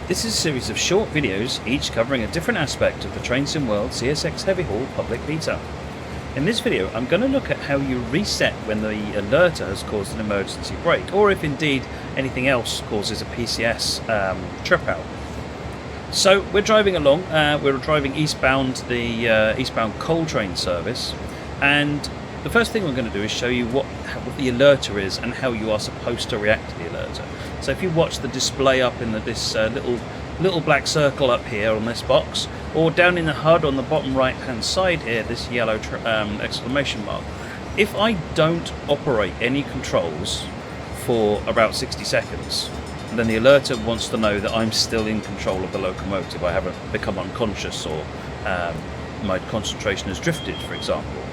This is a series of short videos, each covering a different aspect of the Train Sim World CSX Heavy Haul public beta. In this video I'm going to look at how you reset when the alerter has caused an emergency brake, or if indeed anything else causes a PCS trip out. So we're driving along, we're driving eastbound, the eastbound coal train service, and the first thing we're going to do is show you what the alerter is and how you are supposed to react to the alerter. So if you watch the display up in this little black circle up here on this box, or down in the HUD on the bottom right hand side here, this yellow exclamation mark, if I don't operate any controls for about 60 seconds, then the alerter wants to know that I'm still in control of the locomotive. I haven't become unconscious, or my concentration has drifted, for example.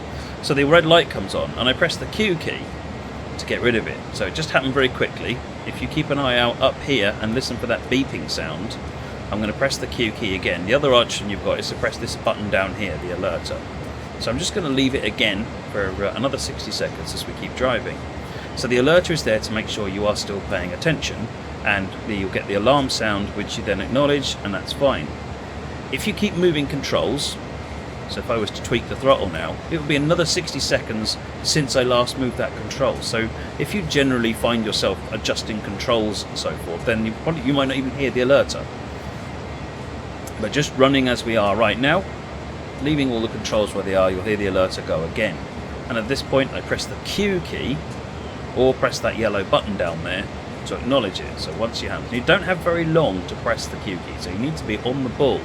So the red light comes on and I press the Q key to get rid of it. So it just happened very quickly. If you keep an eye out up here and listen for that beeping sound, I'm going to press the Q key again. The other option you've got is to press this button down here, the alerter. So I'm just going to leave it again for another 60 seconds as we keep driving. So the alerter is there to make sure you are still paying attention, and you'll get the alarm sound, which you then acknowledge, and that's fine. If you keep moving controls, so if I was to tweak the throttle now, it would be another 60 seconds since I last moved that control. So if you generally find yourself adjusting controls and so forth, then you might not even hear the alerter. But just running as we are right now, leaving all the controls where they are, you'll hear the alerter go again. And at this point I press the Q key, or press that yellow button down there to acknowledge it. So once you have, you don't have very long to press the Q key, so you need to be on the ball.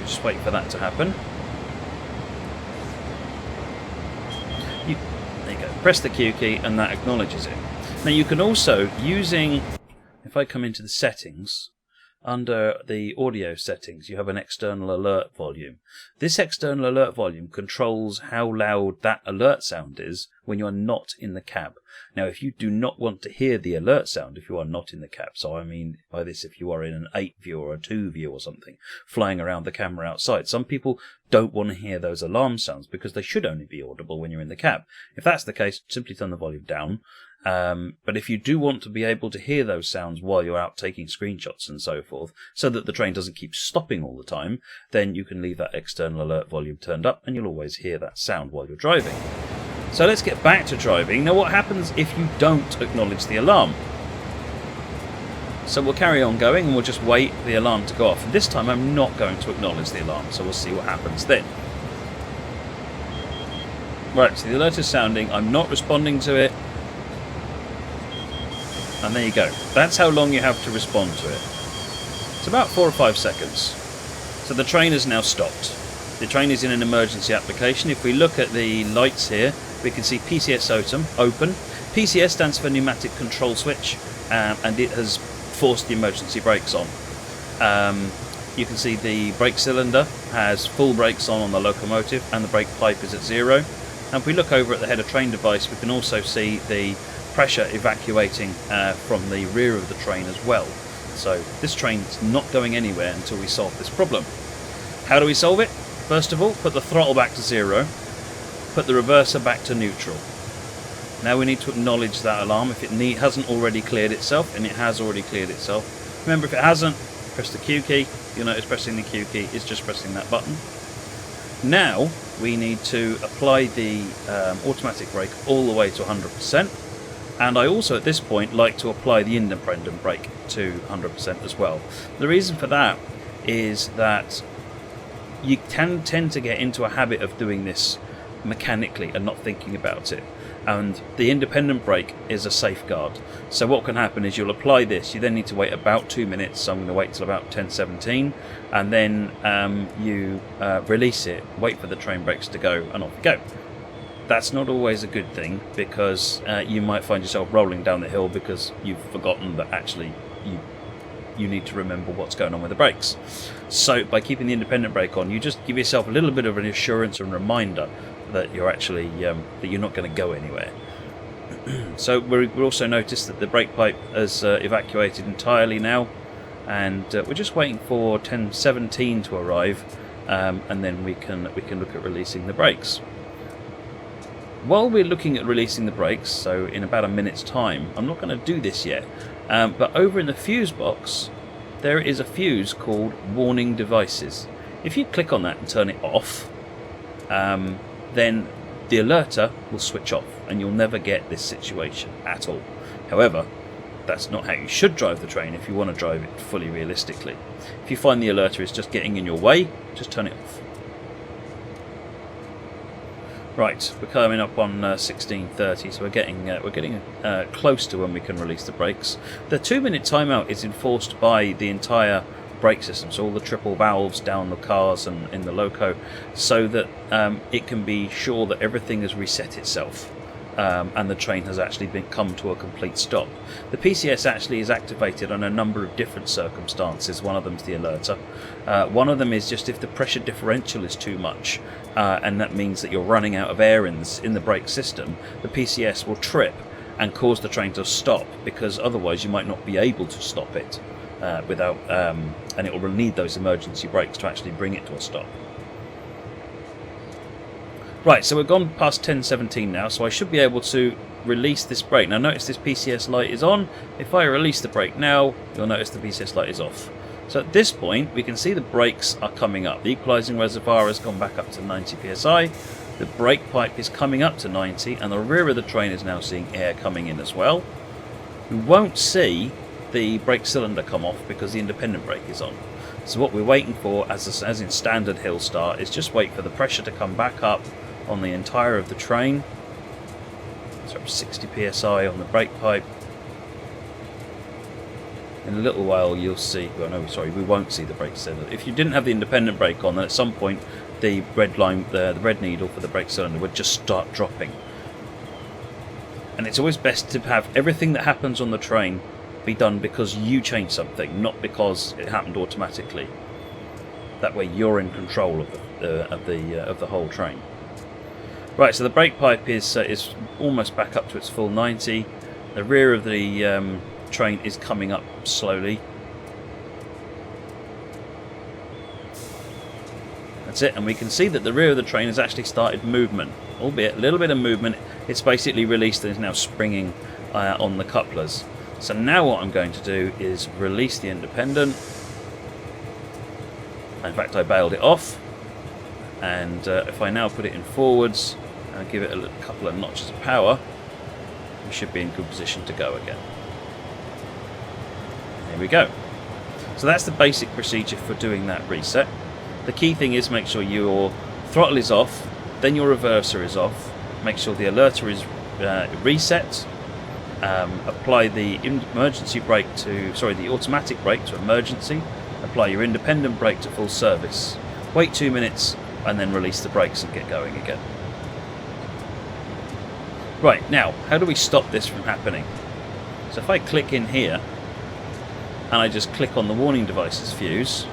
Just wait for that to happen. There you go. Press the Q key and that acknowledges it. Now you can also, if I come into the settings, under the audio settings you have an external alert volume. This external alert volume controls how loud that alert sound is when you're not in the cab. Now if you do not want to hear the alert sound if you are not in the cab, so I mean by this if you are in an 8 view or a 2 view or something, flying around the camera outside, some people don't want to hear those alarm sounds because they should only be audible when you're in the cab. If that's the case, simply turn the volume down. But if you do want to be able to hear those sounds while you're out taking screenshots and so forth, so that the train doesn't keep stopping all the time, then you can leave that external alert volume turned up and you'll always hear that sound while you're driving. So let's get back to driving. Now what happens if you don't acknowledge the alarm? So we'll carry on going and we'll just wait for the alarm to go off. And this time I'm not going to acknowledge the alarm, so we'll see what happens then. Right, so the alert is sounding, I'm not responding to it. And there you go. That's how long you have to respond to it. It's about 4 or 5 seconds. So the train has now stopped. The train is in an emergency application. If we look at the lights here, we can see PCS open. PCS stands for Pneumatic Control Switch, and it has forced the emergency brakes on. You can see the brake cylinder has full brakes on the locomotive, and the brake pipe is at 0. And if we look over at the head of train device, we can also see the pressure evacuating from the rear of the train as well. So this train is not going anywhere until we solve this problem. How do we solve it? First of all, put the throttle back to 0, put the reverser back to neutral. Now we need to acknowledge that alarm if it hasn't already cleared itself, and it has already cleared itself. Remember, if it hasn't, press the Q key. You'll notice pressing the Q key is just pressing that button. Now we need to apply the automatic brake all the way to 100%. And I also at this point like to apply the independent brake to 100% as well. The reason for that is that you can tend to get into a habit of doing this mechanically and not thinking about it. And the independent brake is a safeguard. So what can happen is you'll apply this, you then need to wait about 2 minutes, so I'm going to wait till about 10:17, and then you release it, wait for the train brakes to go, and off you go. That's not always a good thing, because you might find yourself rolling down the hill because you've forgotten that actually you need to remember what's going on with the brakes. So by keeping the independent brake on, you just give yourself a little bit of an assurance and reminder that you're actually that you're not going to go anywhere. So we also noticed that the brake pipe has evacuated entirely now, and we're just waiting for 10:17 to arrive, and then we can look at releasing the brakes. While we're looking at releasing the brakes, so in about a minute's time, I'm not going to do this yet, but over in the fuse box there is a fuse called warning devices. If you click on that and turn it off, then the alerter will switch off and you'll never get this situation at all. However, that's not how you should drive the train if you want to drive it fully realistically. If you find the alerter is just getting in your way, just turn it off. Right, we're coming up on 16:30, so we're getting close to when we can release the brakes. The 2-minute timeout is enforced by the entire brake system, so all the triple valves down the cars and in the loco, so that it can be sure that everything has reset itself. And the train has actually come to a complete stop. The PCS actually is activated on a number of different circumstances. One of them is the alerter. One of them is just if the pressure differential is too much, and that means that you're running out of air in the brake system, the PCS will trip and cause the train to stop, because otherwise you might not be able to stop it and it will need those emergency brakes to actually bring it to a stop. Right, so we've gone past 10:17 now, so I should be able to release this brake. Now notice this PCS light is on. If I release the brake now, you'll notice the PCS light is off. So at this point, we can see the brakes are coming up. The equalising reservoir has gone back up to 90 psi. The brake pipe is coming up to 90, and the rear of the train is now seeing air coming in as well. We won't see the brake cylinder come off because the independent brake is on. So what we're waiting for, as in standard hill start, is just wait for the pressure to come back up on the entire of the train. So 60 psi on the brake pipe. In a little while you'll see, well no, sorry, we won't see the brake cylinder. If you didn't have the independent brake on, then at some point the red line, the red needle for the brake cylinder would just start dropping. And it's always best to have everything that happens on the train be done because you changed something, not because it happened automatically. That way you're in control of the whole train. Right, so the brake pipe is almost back up to its full 90. The rear of the train is coming up slowly. That's it, and we can see that the rear of the train has actually started movement, albeit a little bit of movement. It's basically released and is now springing on the couplers. So now what I'm going to do is release the independent. In fact, I bailed it off, and if I now put it in forwards and give it a couple of notches of power, we should be in good position to go again. There we go. So that's the basic procedure for doing that reset. The key thing is make sure your throttle is off, then your reverser is off, make sure the alerter is reset, apply the emergency brake to, the automatic brake to emergency, apply your independent brake to full service, wait 2 minutes, and then release the brakes and get going again. Right, now, how do we stop this from happening? So if I click in here, and I just click on the warning devices fuse,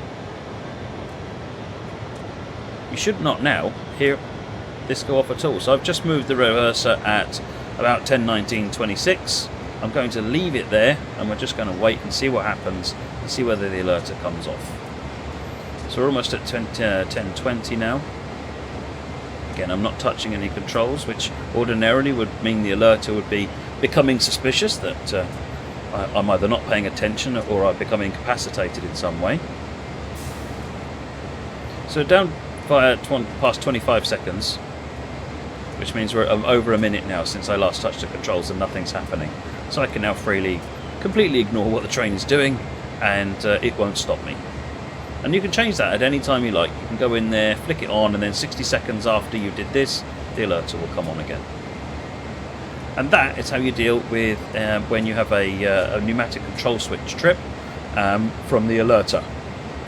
you should not now hear this go off at all. So I've just moved the reverser at about 10:19:26. I'm going to leave it there, and we're just going to wait and see what happens, and see whether the alerter comes off. So we're almost at 10:20 now. Again, I'm not touching any controls, which ordinarily would mean the alerter would be becoming suspicious that I'm either not paying attention or I've become incapacitated in some way. So down past 25 seconds, which means we're over a minute now since I last touched the controls and nothing's happening. So I can now freely, completely ignore what the train is doing, and it won't stop me. And you can change that at any time you like. You can go in there, flick it on, and then 60 seconds after you did this, the alerter will come on again. And that is how you deal with when you have a pneumatic control switch trip from the alerter,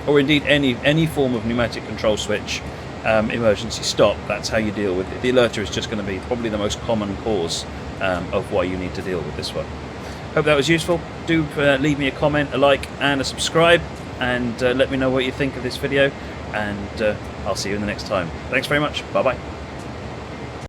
or indeed any form of pneumatic control switch emergency stop. That's how you deal with it. The alerter is just going to be probably the most common cause of why you need to deal with this one. Hope that was useful. Do leave me a comment, a like, and a subscribe, and let me know what you think of this video, and I'll see you in the next time. Thanks very much. Bye bye.